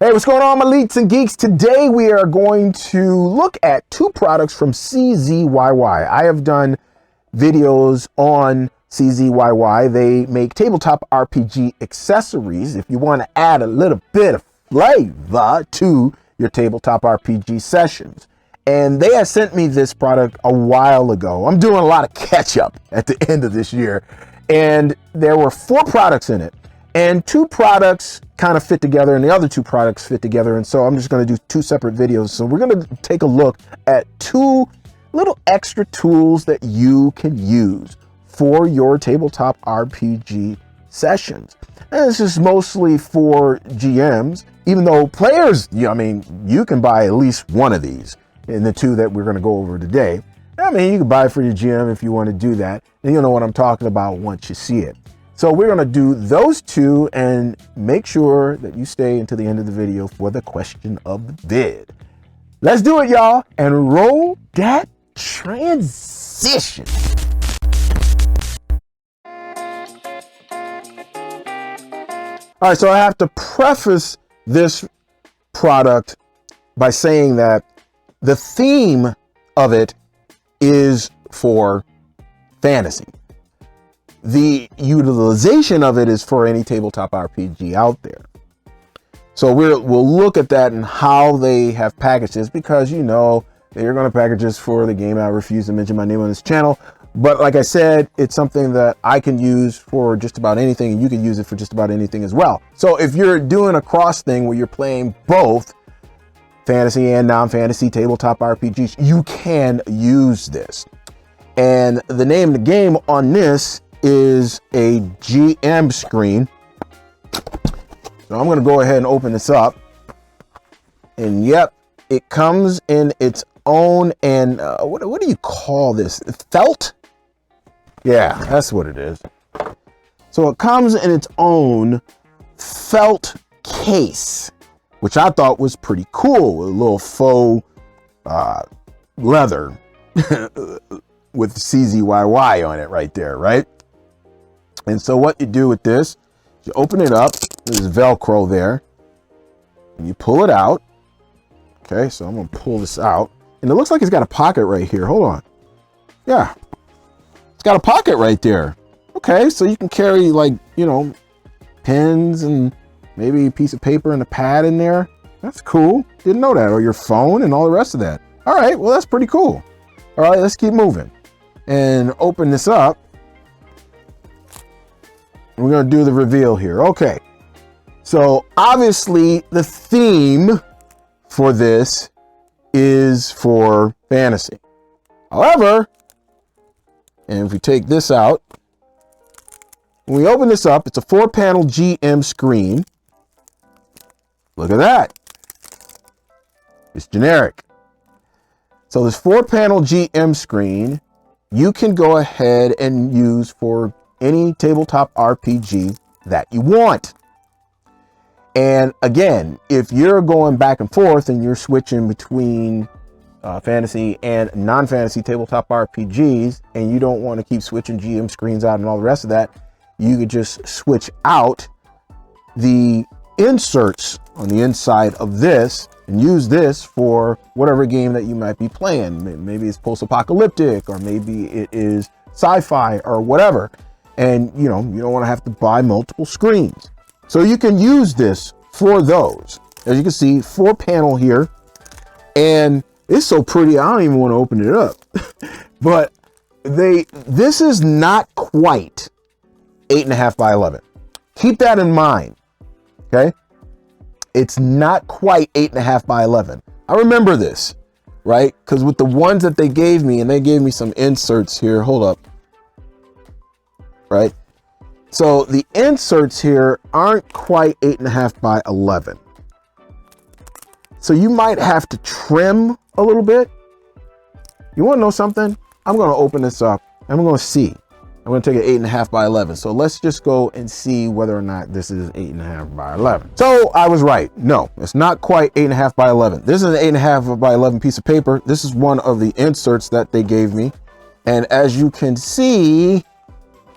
Hey, what's going on, my Leets and Geeks? Today we are going to look at two products from CZYY. I have done videos on CZYY. They make tabletop RPG accessories if you want to add a little bit of flavor to your tabletop RPG sessions. And they had sent me this product a while ago. I'm doing a lot of catch up at the end of this year. And there were 4 products in it. And 2 products kind of fit together and the other 2 products fit together. And so I'm just going to do 2 separate videos. So we're going to take a look at 2 little extra tools that you can use for your tabletop RPG sessions. And this is mostly for GMs, even though players, you can buy at least one of these in the 2 that we're going to go over today. I mean, you can buy it for your GM if you want to do that. And you'll know what I'm talking about once you see it. So we're going to do those 2 and make sure that you stay until the end of the video for the question of the vid. Let's do it, y'all, and roll that transition. All right, so I have to preface this product by saying that the theme of it is for fantasy. The utilization of it is for any tabletop RPG out there. So we'll look at that and how they have packages, because they're going to package this for the game. I refuse to mention my name on this channel. But like I said, it's something that I can use for just about anything, and you can use it for just about anything as well. So if you're doing a cross thing where you're playing both fantasy and non-fantasy tabletop RPGs, you can use this. And the name of the game on this is a GM screen. So I'm going to go ahead and open this up. And yep, it comes in its own, and what do you call this? Felt? Yeah, that's what it is. So it comes in its own felt case, which I thought was pretty cool, with a little faux leather with CZYY on it right there, right? And so what you do with this, you open it up, there's Velcro there, and you pull it out. Okay, so I'm gonna pull this out, and it looks like it's got a pocket right here. Hold on. Yeah, it's got a pocket right there. Okay, so you can carry, like, pens and maybe a piece of paper and a pad in there. That's cool. Didn't know that. Or your phone and all the rest of that. All right, well, that's pretty cool. All right, let's keep moving and open this up. We're going to do the reveal here. Okay, so obviously the theme for this is for fantasy. However, and if we take this out, when we open this up, it's a 4-panel GM screen. Look at that. It's generic. So this 4-panel GM screen, you can go ahead and use for any tabletop RPG that you want. And again, if you're going back and forth and you're switching between fantasy and non-fantasy tabletop RPGs, and you don't want to keep switching GM screens out and all the rest of that, you could just switch out the inserts on the inside of this and use this for whatever game that you might be playing. Maybe it's post-apocalyptic, or maybe it is sci-fi or whatever. And you don't want to have to buy multiple screens. So you can use this for those. As you can see, 4-panel here, and it's so pretty I don't even want to open it up. But this is not quite 8.5 by 11. Keep that in mind. Okay, it's not quite 8.5 by 11. I remember this, right? Because with the ones that they gave me, and they gave me some inserts here. Hold up. Right, so the inserts here aren't quite 8.5 by 11. So you might have to trim a little bit. You want to know something? I'm going to open this up and I'm going to see. I'm going to take an 8.5 by 11. So let's just go and see whether or not this is 8.5 by 11. So I was right. No, it's not quite 8.5 by 11. This is an 8.5 by 11 piece of paper. This is one of the inserts that they gave me. And as you can see,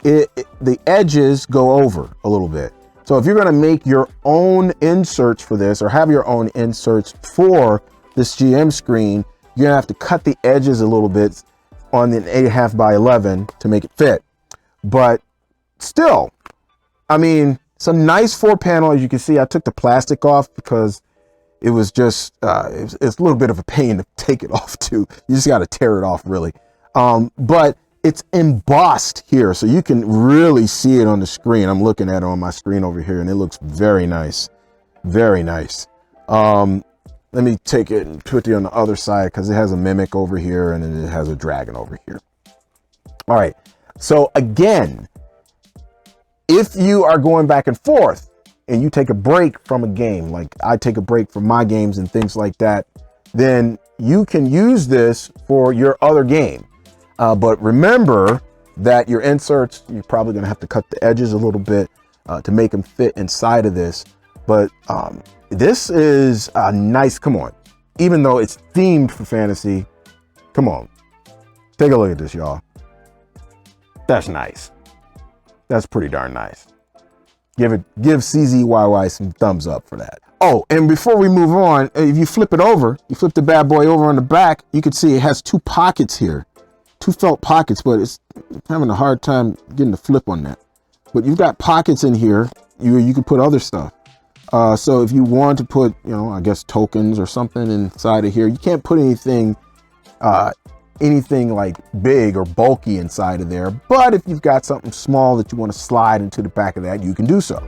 the edges go over a little bit. So if you're going to make your own inserts for this, or have your own inserts for this GM screen, you're going to have to cut the edges a little bit on the 8.5 by 11 to make it fit. But still, I mean, it's a nice 4-panel. As you can see, I took the plastic off because it was just, it's a little bit of a pain to take it off too. You just got to tear it off really. But it's embossed here, so you can really see it on the screen. I'm looking at it on my screen over here, and it looks very nice. Very nice. Let me take it and put it on the other side because it has a mimic over here and then it has a dragon over here. All right. So again, if you are going back and forth and you take a break from a game, like I take a break from my games and things like that, then you can use this for your other game. But remember that your inserts, you're probably going to have to cut the edges a little bit to make them fit inside of this. But this is a nice, come on, even though it's themed for fantasy, come on, take a look at this, y'all. That's nice. That's pretty darn nice. Give CZYY some thumbs up for that. Oh, and before we move on, if you flip it over, you flip the bad boy over on the back, you can see it has 2 pockets here. 2 felt pockets, but it's having a hard time getting the flip on that. But you've got pockets in here. You can put other stuff. So if you want to put, you know, I guess tokens or something inside of here, you can't put anything like big or bulky inside of there. But if you've got something small that you want to slide into the back of that, you can do so.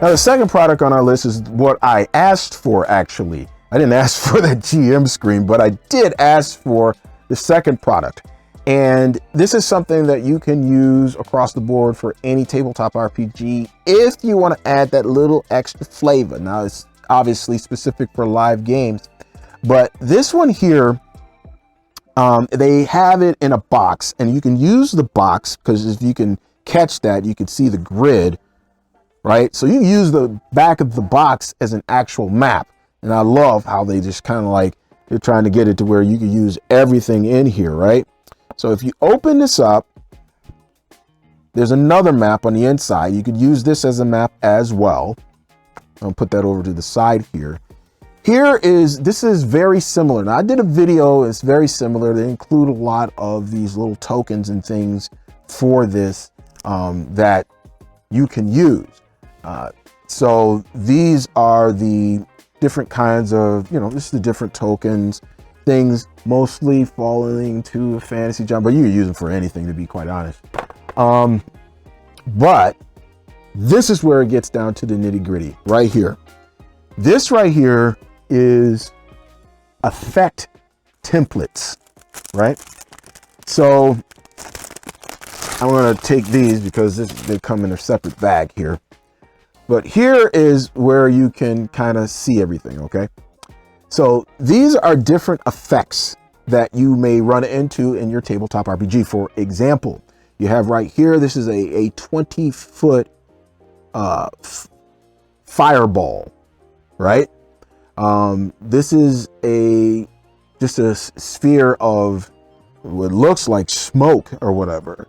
Now, the second product on our list is what I asked for, actually. I didn't ask for that GM screen, but I did ask for the second product. And this is something that you can use across the board for any tabletop RPG if you want to add that little extra flavor. Now, it's obviously specific for live games, but this one here, they have it in a box, and you can use the box because if you can catch that, you can see the grid, right? So you use the back of the box as an actual map. And I love how they just kind of like, they're trying to get it to where you can use everything in here, right? So if you open this up, there's another map on the inside. You could use this as a map as well. I'll put that over to the side here. This is very similar. Now I did a video, it's very similar. They include a lot of these little tokens and things for this that you can use. So these are the different kinds of, you know, this is the different tokens, things mostly falling to a fantasy genre, but you can use them for anything, to be quite honest. But this is where it gets down to the nitty gritty right here. This right here is effect templates, right? So I'm going to take these because they come in a separate bag here. But here is where you can kind of see everything, okay? So these are different effects that you may run into in your tabletop RPG. For example, you have right here, this is a 20-foot fireball, right? This is just a sphere of what looks like smoke or whatever.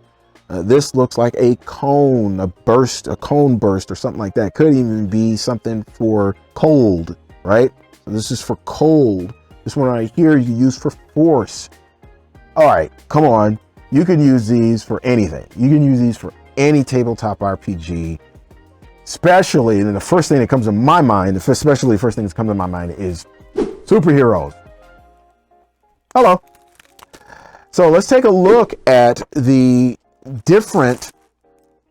This looks like a cone, a cone burst or something like that. Could even be something for cold, right? So this is for cold. This one right here you use for force. All right, come on. You can use these for anything. You can use these for any tabletop RPG, especially, and the first thing that comes to my mind, especially the first thing that comes to my mind is superheroes. Hello. So let's take a look at the different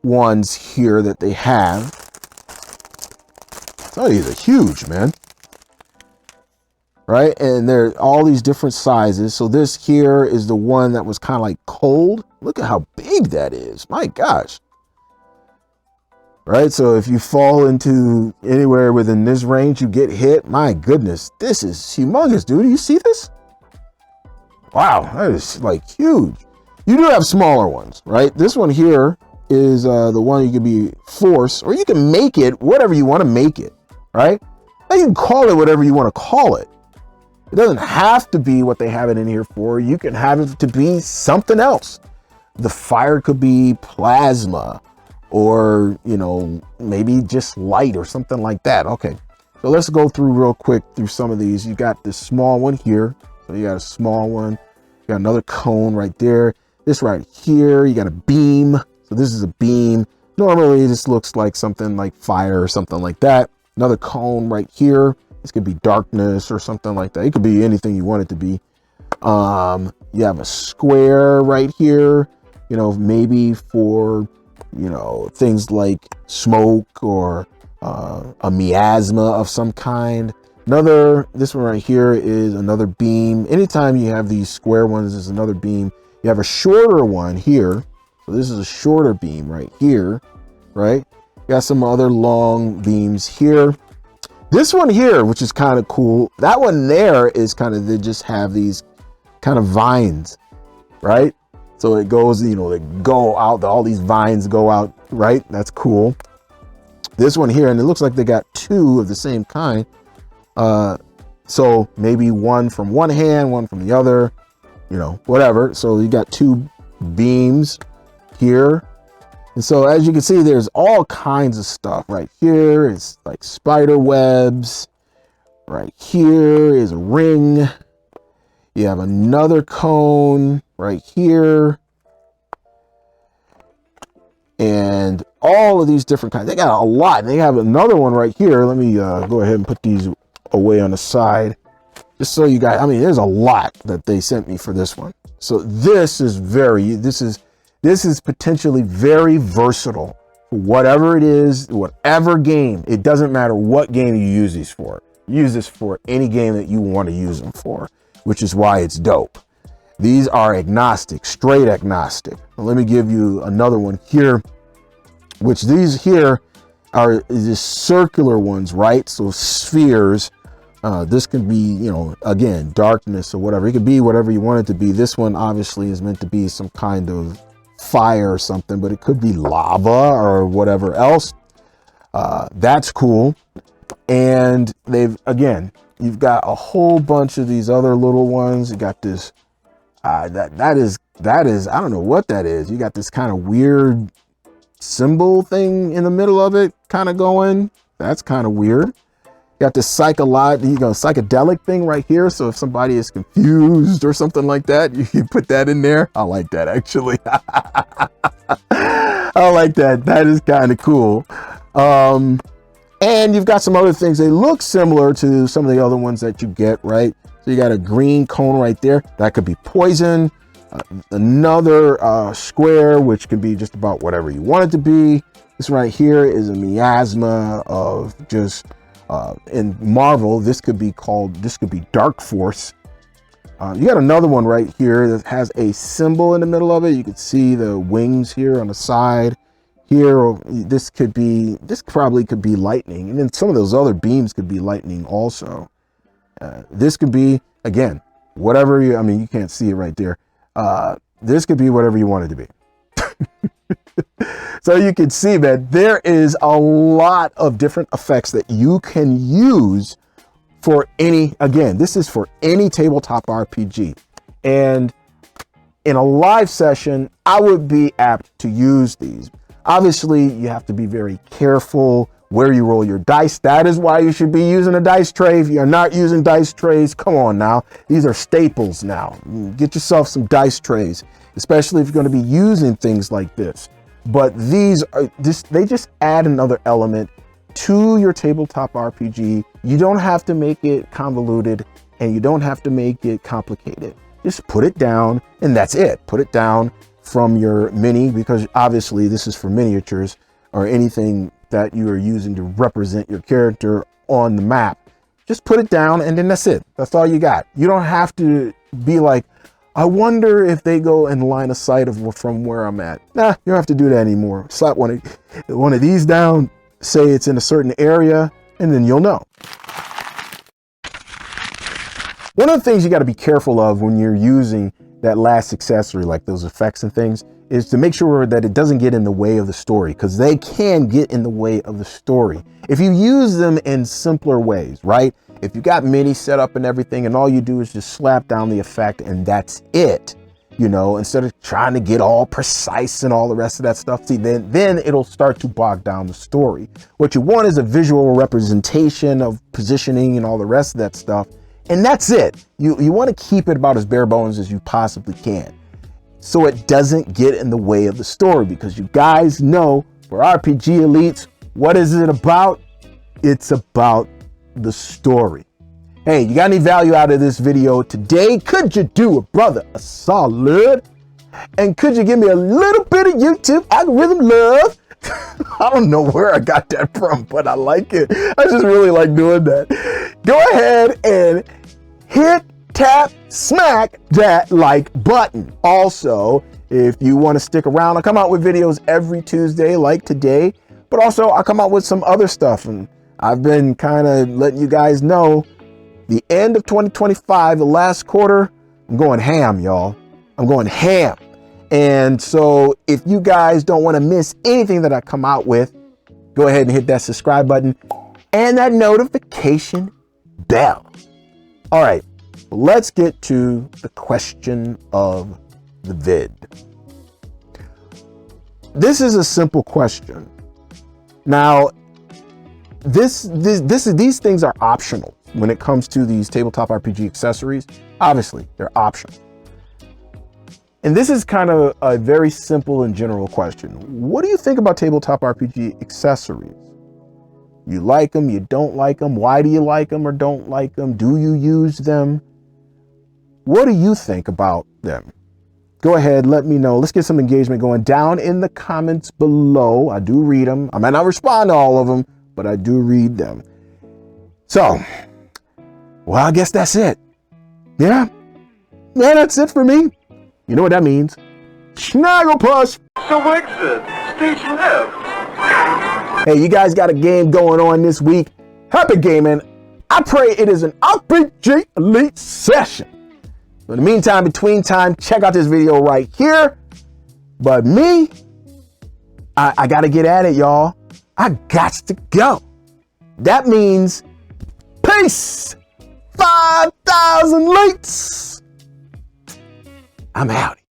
ones here that they have. Oh, these are huge, man. Right? And they're all these different sizes. So this here is the one that was kind of like cold. Look at how big that is. My gosh. Right? So if you fall into anywhere within this range, you get hit. My goodness, this is humongous, dude. Do you see this? Wow, that is like huge. You do have smaller ones, right? This one here is the one you can be force, or you can make it whatever you want to make it, right? Now you can call it whatever you want to call it. It doesn't have to be what they have it in here for. You can have it to be something else. The fire could be plasma, or, you know, maybe just light or something like that. Okay, so let's go through real quick through some of these. You got this small one here. So you got a small one. You got another cone right there. This right here, you got a beam. So this is a beam. Normally this looks like something like fire or something like that. Another cone right here. This could be darkness or something like that. It could be anything you want it to be. You have a square right here, you know, maybe for, you know, things like smoke or a miasma of some kind. This one right here is another beam. Anytime you have these square ones, is another beam. You have a shorter one here. So this is a shorter beam right here, right? You got some other long beams here. This one here, which is kind of cool. That one there is kind of, they just have these kind of vines, right? So it goes, you know, they go out, all these vines go out, right? That's cool. This one here, and it looks like they got two of the same kind. So maybe one from one hand, one from the other, you know, whatever. So you got two beams here. And so as you can see, there's all kinds of stuff right here. It's like spider webs. Right here is a ring. You have another cone right here. And all of these different kinds. They got a lot. They have another one right here. Let me go ahead and put these away on the side. Just so you guys, I mean, there's a lot that they sent me for this one. So this is this is potentially very versatile for whatever it is, whatever game. It doesn't matter what game you use these for. Use this for any game that you want to use them for, which is why it's dope. These are agnostic, straight agnostic. Now, let me give you another one here, which these here are just circular ones, right? So spheres. This could be, you know, again, darkness or whatever. It could be whatever you want it to be. This one obviously is meant to be some kind of fire or something, but it could be lava or whatever else. That's cool. And you've got a whole bunch of these other little ones. You got this, that is, I don't know what that is. You got this kind of weird symbol thing in the middle of it kind of going. That's kind of weird. You got this psychedelic thing right here. So if somebody is confused or something like that, you can put that in there. I like that, actually. I like that. That is kind of cool. And you've got some other things. They look similar to some of the other ones that you get, right? So you got a green cone right there. That could be poison. Another square, which can be just about whatever you want it to be. This right here is a miasma of just, in Marvel, this could be Dark Force. You got another one right here that has a symbol in the middle of it. You can see the wings here on the side. Here, this probably could be lightning. And then some of those other beams could be lightning also. This could be, again, whatever you, I mean, you can't see it right there. This could be whatever you want it to be. So you can see that there is a lot of different effects that you can use for this is for any tabletop RPG. And in a live session, I would be apt to use these. Obviously, you have to be very careful where you roll your dice. That is why you should be using a dice tray. If you're not using dice trays, come on now. These are staples now. Get yourself some dice trays, especially if you're going to be using things like this. But these are they just add another element to your tabletop RPG. You don't have to make it convoluted and you don't have to make it complicated. Just put it down and that's it. Put it down from your mini, because obviously this is for miniatures or anything that you are using to represent your character on the map. Just put it down and then that's it. That's all you got. You don't have to be like, I wonder if they go in line of sight from where I'm at. Nah, you don't have to do that anymore. Slap one of these down, say it's in a certain area, and then you'll know. One of the things you got to be careful of when you're using that last accessory, like those effects and things, is to make sure that it doesn't get in the way of the story, because they can get in the way of the story. If you use them in simpler ways, right? If you got mini set up and everything and all you do is just slap down the effect and that's it, you know, instead of trying to get all precise and all the rest of that stuff. See, then it'll start to bog down the story. What you want is a visual representation of positioning and all the rest of that stuff. And that's it. You want to keep it about as bare bones as you possibly can, so it doesn't get in the way of the story, because you guys know for RPG Elites, what is it about? It's about the story. Hey, you got any value out of this video today? Could you do a brother a solid? And could you give me a little bit of YouTube algorithm love? I don't know where I got that from, but I like it. I just really like doing that. Go ahead and hit, tap, smack that like button. Also, if you want to stick around, I come out with videos every Tuesday like today, but also I come out with some other stuff, and I've been kind of letting you guys know the end of 2025, the last quarter, I'm going ham, y'all. I'm going ham. And so if you guys don't want to miss anything that I come out with, go ahead and hit that subscribe button and that notification bell. All right, let's get to the question of the vid. This is a simple question. Now, these things are optional when it comes to these tabletop RPG accessories. Obviously, they're optional. And this is kind of a very simple and general question. What do you think about tabletop RPG accessories? You like them, you don't like them? Why do you like them or don't like them? Do you use them? What do you think about them? Go ahead, let me know. Let's get some engagement going down in the comments below. I do read them. I might not respond to all of them, but I do read them. So, well, I guess that's it. Yeah, that's it for me. You know what that means? Snagglepuss! So exit, stage left. Hey, you guys got a game going on this week. Happy gaming. I pray it is an RPG Elite session. So in the meantime, between time, check out this video right here. But me, I got to get at it, y'all. I got to go. That means peace. 5,000 Leets. I'm out.